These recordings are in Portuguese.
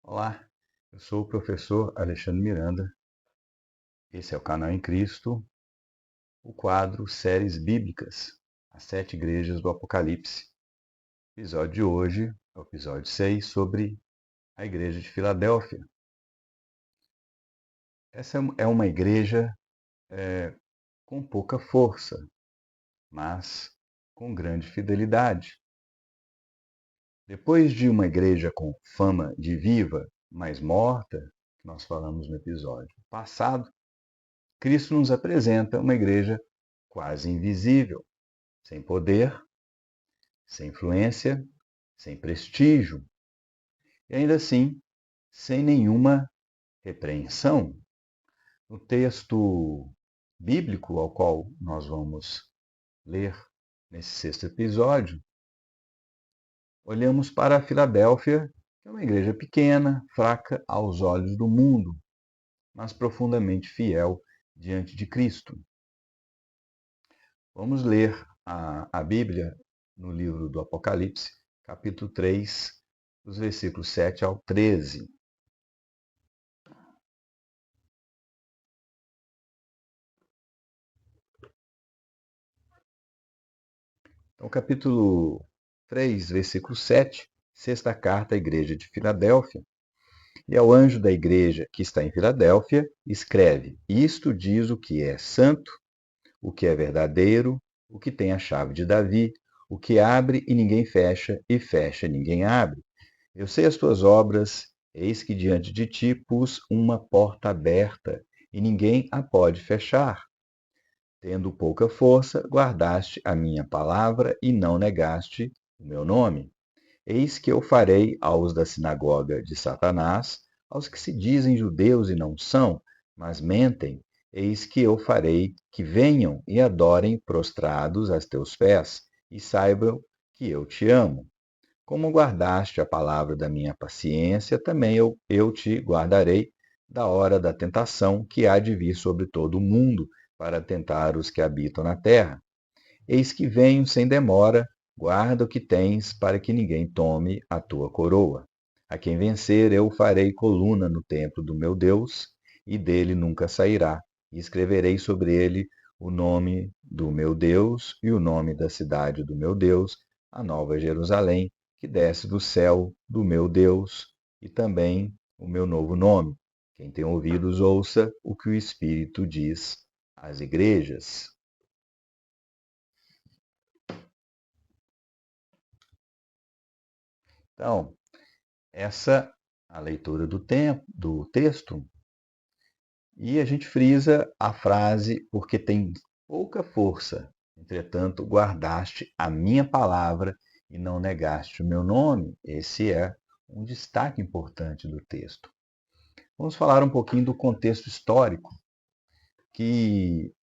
Olá, eu sou o professor Alexandre Miranda. Esse é o Canal em Cristo, o quadro Séries Bíblicas, as 7 igrejas do Apocalipse. O episódio de hoje é o episódio 6 sobre a igreja de Filadélfia. Essa é uma igreja com pouca força, mas com grande fidelidade. Depois de uma igreja com fama de viva, mas morta, que nós falamos no episódio passado, Cristo nos apresenta uma igreja quase invisível, sem poder, sem influência, sem prestígio e ainda assim sem nenhuma repreensão. No texto bíblico ao qual nós vamos ler nesse sexto episódio, olhamos para a Filadélfia, que é uma igreja pequena, fraca aos olhos do mundo, mas profundamente fiel diante de Cristo. Vamos ler a Bíblia no livro do Apocalipse, capítulo 3, dos versículos 7 ao 13. Então, capítulo 3, versículo 7, sexta carta à igreja de Filadélfia. E ao anjo da igreja que está em Filadélfia, escreve: Isto diz o que é santo, o que é verdadeiro, o que tem a chave de Davi, o que abre e ninguém fecha, e fecha e ninguém abre. Eu sei as tuas obras, eis que diante de ti pus uma porta aberta, e ninguém a pode fechar. Tendo pouca força, guardaste a minha palavra e não negaste o meu nome. Eis que eu farei aos da sinagoga de Satanás, aos que se dizem judeus e não são, mas mentem, eis que eu farei que venham e adorem prostrados a teus pés, e saibam que eu te amo. Como guardaste a palavra da minha paciência, também eu te guardarei da hora da tentação que há de vir sobre todo o mundo, para tentar os que habitam na terra. Eis que venho sem demora, guarda o que tens, para que ninguém tome a tua coroa. A quem vencer, eu farei coluna no templo do meu Deus, e dele nunca sairá. E escreverei sobre ele o nome do meu Deus e o nome da cidade do meu Deus, a nova Jerusalém, que desce do céu do meu Deus, e também o meu novo nome. Quem tem ouvidos, ouça o que o Espírito diz às igrejas. Então, essa a leitura do texto, e a gente frisa a frase porque tem pouca força. Entretanto, guardaste a minha palavra e não negaste o meu nome. Esse é um destaque importante do texto. Vamos falar um pouquinho do contexto histórico, que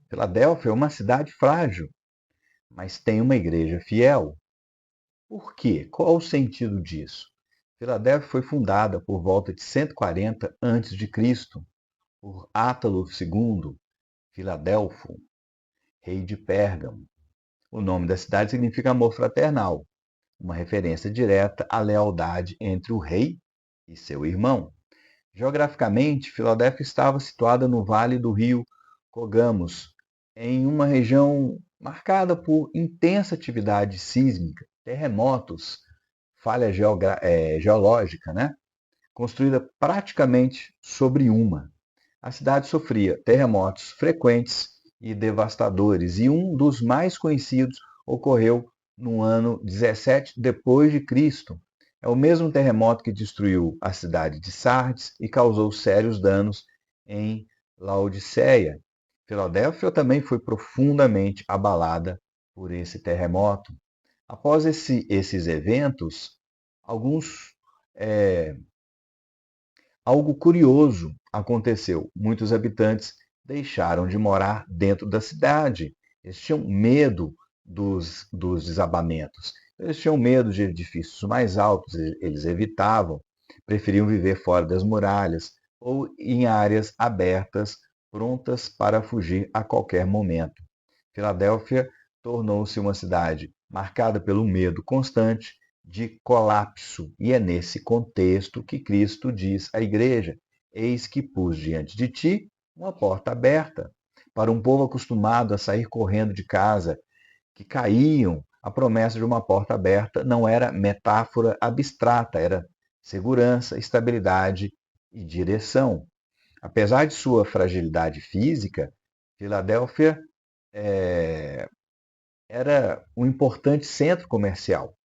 Filadélfia é uma cidade frágil, mas tem uma igreja fiel. Por quê? Qual o sentido disso? Filadélfia foi fundada por volta de 140 a.C. por Átalo II, Filadelfo, rei de Pérgamo. O nome da cidade significa amor fraternal, uma referência direta à lealdade entre o rei e seu irmão. Geograficamente, Filadélfia estava situada no vale do rio Cogamos, em uma região marcada por intensa atividade sísmica, terremotos, falha geológica, né? Construída praticamente sobre uma. A cidade sofria terremotos frequentes e devastadores, e um dos mais conhecidos ocorreu no ano 17 depois de Cristo. É o mesmo terremoto que destruiu a cidade de Sardes e causou sérios danos em Laodiceia. Filadélfia também foi profundamente abalada por esse terremoto. Após esses eventos, alguns é, algo curioso aconteceu. Muitos habitantes deixaram de morar dentro da cidade. Eles tinham medo dos desabamentos. Eles tinham medo de edifícios mais altos, eles evitavam, preferiam viver fora das muralhas ou em áreas abertas, prontas para fugir a qualquer momento. Filadélfia tornou-se uma cidade marcada pelo medo constante, de colapso. E é nesse contexto que Cristo diz à igreja: eis que pus diante de ti uma porta aberta. Para um povo acostumado a sair correndo de casa, que caíam, a promessa de uma porta aberta não era metáfora abstrata, era segurança, estabilidade e direção. Apesar de sua fragilidade física, Filadélfia era um importante centro comercial.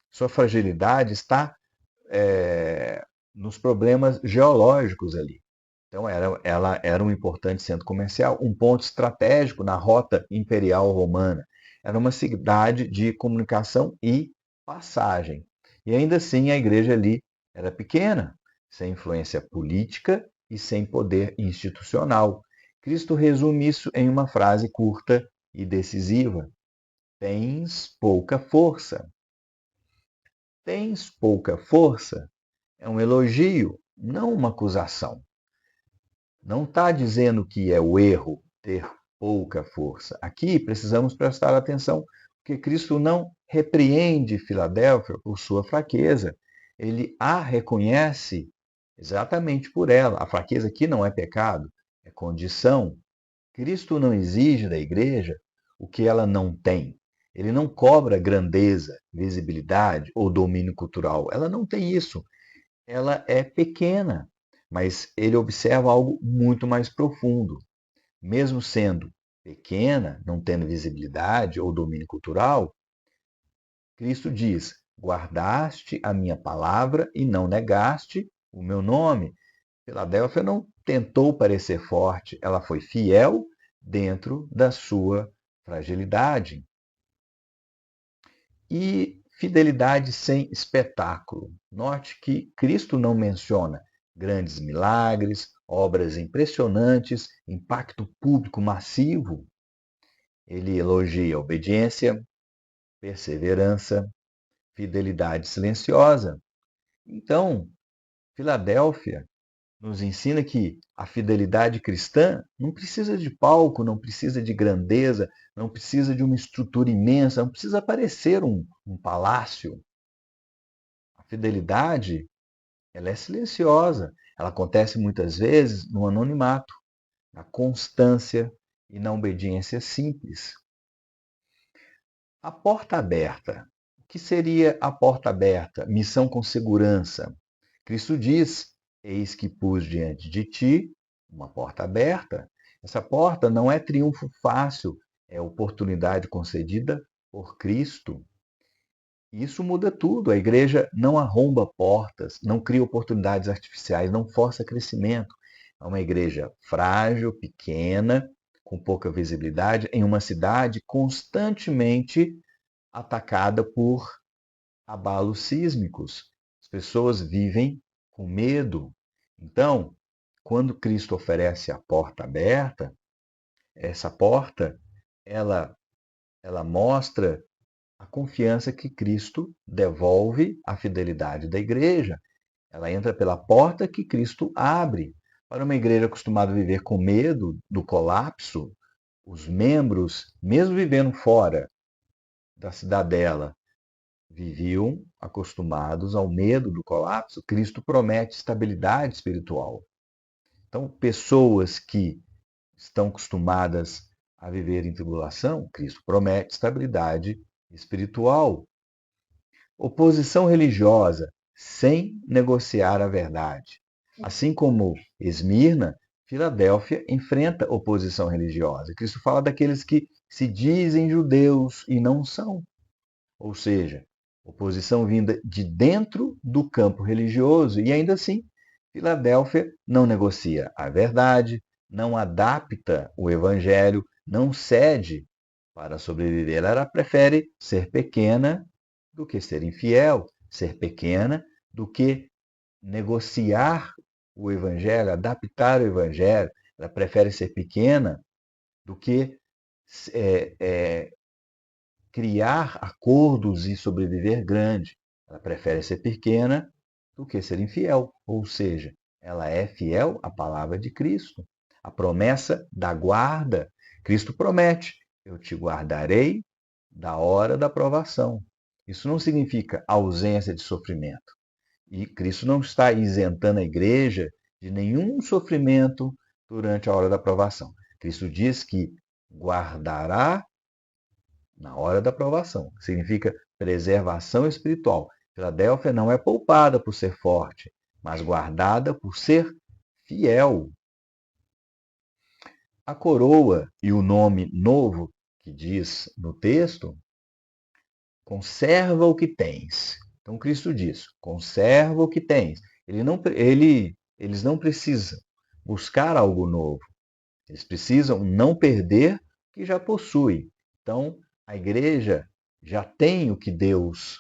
Sua fragilidade está nos problemas geológicos ali. Então, ela era um importante centro comercial, um ponto estratégico na rota imperial romana. Era uma cidade de comunicação e passagem. E ainda assim, a igreja ali era pequena, sem influência política e sem poder institucional. Cristo resume isso em uma frase curta e decisiva: tens pouca força. Tens pouca força é um elogio, não uma acusação. Não está dizendo que é o erro ter pouca força. Aqui precisamos prestar atenção, porque Cristo não repreende Filadélfia por sua fraqueza. Ele a reconhece exatamente por ela. A fraqueza aqui não é pecado, é condição. Cristo não exige da igreja o que ela não tem. Ele não cobra grandeza, visibilidade ou domínio cultural. Ela não tem isso. Ela é pequena, mas ele observa algo muito mais profundo. Mesmo sendo pequena, não tendo visibilidade ou domínio cultural, Cristo diz: guardaste a minha palavra e não negaste o meu nome. Filadélfia não tentou parecer forte, ela foi fiel dentro da sua fragilidade. E fidelidade sem espetáculo. Note que Cristo não menciona grandes milagres, obras impressionantes, impacto público massivo. Ele elogia obediência, perseverança, fidelidade silenciosa. Então, Filadélfia nos ensina que a fidelidade cristã não precisa de palco, não precisa de grandeza, não precisa de uma estrutura imensa, não precisa parecer um palácio. A fidelidade, ela é silenciosa, ela acontece muitas vezes no anonimato, na constância e na obediência simples. A porta aberta. O que seria a porta aberta? Missão com segurança. Cristo diz: eis que pus diante de ti uma porta aberta. Essa porta não é triunfo fácil, é oportunidade concedida por Cristo. Isso muda tudo. A igreja não arromba portas, não cria oportunidades artificiais, não força crescimento. É uma igreja frágil, pequena, com pouca visibilidade, em uma cidade constantemente atacada por abalos sísmicos. As pessoas vivem com medo. Então, quando Cristo oferece a porta aberta, essa porta, ela, ela mostra a confiança que Cristo devolve à fidelidade da igreja. Ela entra pela porta que Cristo abre. Para uma igreja acostumada a viver com medo do colapso, os membros, mesmo vivendo fora da cidadela, viviam acostumados ao medo do colapso. Cristo promete estabilidade espiritual. Então, pessoas que estão acostumadas a viver em tribulação, Cristo promete estabilidade espiritual. Oposição religiosa, sem negociar a verdade. Assim como Esmirna, Filadélfia enfrenta oposição religiosa. Cristo fala daqueles que se dizem judeus e não são. Ou seja, oposição vinda de dentro do campo religioso. E ainda assim, Filadélfia não negocia a verdade, não adapta o evangelho, não cede para sobreviver. Ela prefere ser pequena do que ser infiel, ser pequena do que negociar o evangelho, adaptar o evangelho. Ela prefere ser pequena do que criar acordos e sobreviver grande. Ela prefere ser pequena do que ser infiel. Ou seja, ela é fiel à palavra de Cristo. A promessa da guarda. Cristo promete: eu te guardarei da hora da provação. Isso não significa ausência de sofrimento. E Cristo não está isentando a igreja de nenhum sofrimento durante a hora da provação. Cristo diz que guardará na hora da provação. Significa preservação espiritual. Filadélfia não é poupada por ser forte, mas guardada por ser fiel. A coroa e o nome novo que diz no texto, conserva o que tens. Então Cristo diz, conserva o que tens. Eles não precisam buscar algo novo. Eles precisam não perder o que já possui. Então a igreja já tem o que Deus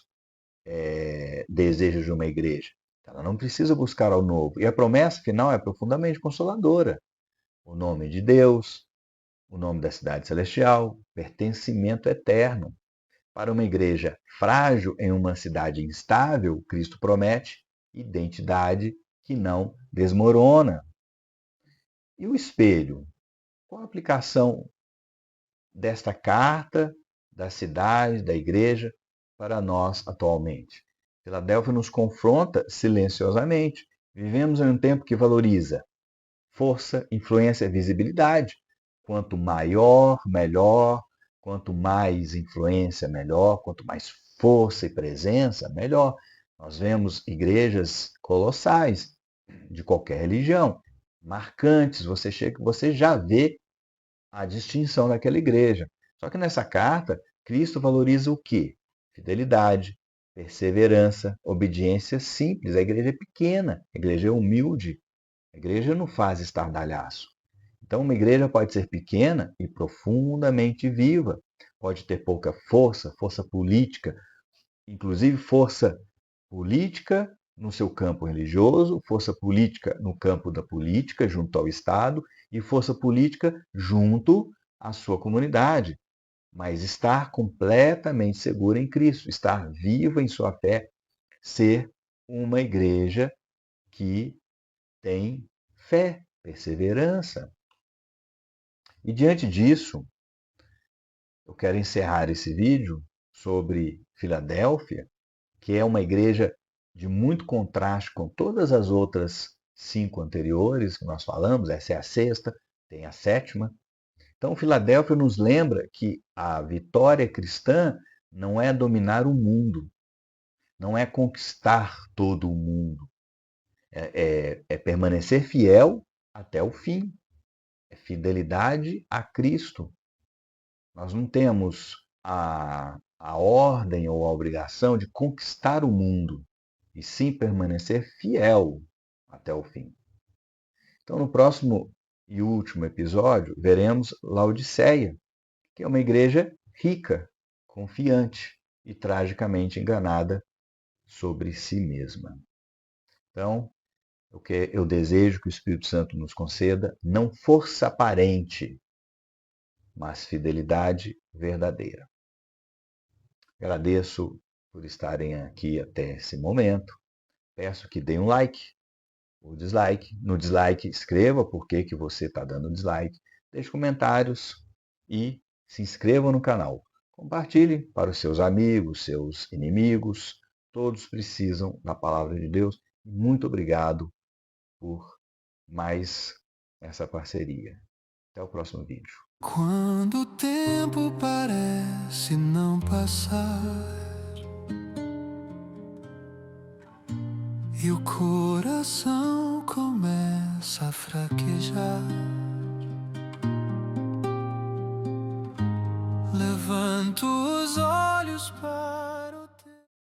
deseja de uma igreja. Ela não precisa buscar ao novo. E a promessa final é profundamente consoladora. O nome de Deus, o nome da cidade celestial, pertencimento eterno. Para uma igreja frágil em uma cidade instável, Cristo promete identidade que não desmorona. E o espelho? Qual a aplicação desta carta da cidade, da igreja, para nós atualmente? Filadélfia nos confronta silenciosamente. Vivemos em um tempo que valoriza força, influência e visibilidade. Quanto maior, melhor. Quanto mais influência, melhor. Quanto mais força e presença, melhor. Nós vemos igrejas colossais de qualquer religião, marcantes. Você já vê a distinção daquela igreja. Só que nessa carta, Cristo valoriza o quê? Fidelidade, perseverança, obediência simples. A igreja é pequena, a igreja é humilde, a igreja não faz estardalhaço. Então, uma igreja pode ser pequena e profundamente viva. Pode ter pouca força, força política, inclusive força política no seu campo religioso, força política no campo da política, junto ao Estado, e força política junto à sua comunidade. Mas estar completamente segura em Cristo, estar viva em sua fé, ser uma igreja que tem fé, perseverança. E diante disso, eu quero encerrar esse vídeo sobre Filadélfia, que é uma igreja de muito contraste com todas as outras 5 anteriores que nós falamos. Essa é a sexta, tem a sétima. Então, Filadélfia nos lembra que a vitória cristã não é dominar o mundo, não é conquistar todo o mundo, é permanecer fiel até o fim, é fidelidade a Cristo. Nós não temos a ordem ou a obrigação de conquistar o mundo, e sim permanecer fiel até o fim. Então, no próximo e último episódio, veremos Laodiceia, que é uma igreja rica, confiante e tragicamente enganada sobre si mesma. Então, eu desejo que o Espírito Santo nos conceda não força aparente, mas fidelidade verdadeira. Agradeço por estarem aqui até esse momento. Peço que deem um like ou dislike. No dislike, escreva por que você está dando dislike. Deixe comentários e se inscreva no canal. Compartilhe para os seus amigos, seus inimigos. Todos precisam da palavra de Deus. Muito obrigado por mais essa parceria. Até o próximo vídeo. Quando o tempo parece não passar e o coração começa a fraquejar, levanto os olhos para